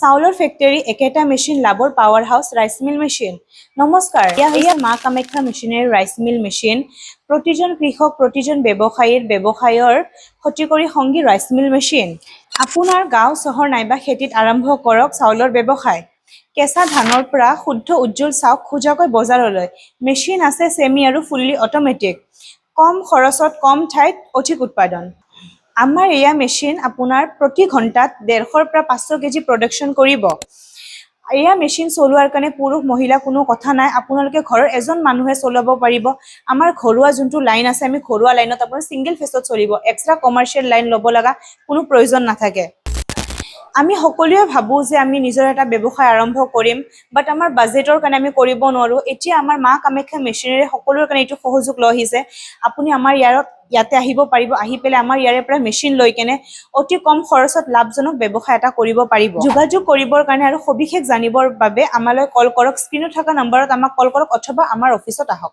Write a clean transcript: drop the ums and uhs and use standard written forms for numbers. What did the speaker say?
চাউলৰ ফেক্টৰী একেটা মেচিন লাভৰ power house rice mill machine. নমস্কাৰ, এয়া মা Kamakhya machinery rice mill machine. প্ৰতিজন কৃষক প্ৰতিজন ব্যৱসায়ৰ ক্ষতি কৰি সংগী ৰাইচ মিল মেচিন। আপোনাৰ গাঁও চহৰ নাইবা খেতিত আৰম্ভ কৰক চাউলৰ ব্যৱসায়। কেঁচা ধানৰ পৰা শুদ্ধ উজ্জ্বল চাউল খোজাকৈ বজাৰলৈ। মেচিন আছে ছেমি আৰু ফুল্লি অট'মেটিক। কম খৰচত কম ঠাইত অধিক উৎপাদন। আমাৰ এয়া মেচিন আপোনাৰ প্ৰতি ঘণ্টাত 150 পৰা 500 কেজি প্ৰডাকশ্যন কৰিব। এয়া মেচিন চলোৱাৰ কাৰণে পুৰুষ মহিলা কোনো কথা নাই, আপোনালোকে ঘৰৰ এজন মানুহে চলাব পাৰিব। আমাৰ ঘৰুৱা যোনটো লাইন আছে, আমি ঘৰুৱা লাইনত আপোনাৰ ছিংগল ফেচত চলিব, এক্সট্ৰা কমাৰ্চিয়েল লাইন ল'ব লগা কোনো প্ৰয়োজন নাথাকে। আমি সকলোৱে ভাবোঁ যে আমি নিজৰ এটা ব্যৱসায় আৰম্ভ কৰিম, বাট আমাৰ বাজেটৰ কাৰণে আমি কৰিব নোৱাৰোঁ। এতিয়া আমাৰ মা কামাখ্যা মেচিনেৰী সকলোৰে কাৰণে এইটো সহযোগ লৈ আহিছে। আপুনি আমাৰ ইয়াতে আহিব পাৰিব, আহি পেলাই আমাৰ ইয়াৰে পৰা মেচিন লৈ কেনে অতি কম খৰচত লাভজনক ব্যৱসায় এটা কৰিব পাৰিব। যোগাযোগ কৰিবৰ কাৰণে আৰু সবিশেষ জানিবৰ বাবে আমালৈ কল কৰক। স্ক্ৰীনত থকা নম্বৰত আমাক কল কৰক অথবা আমাৰ অফিচত আহক।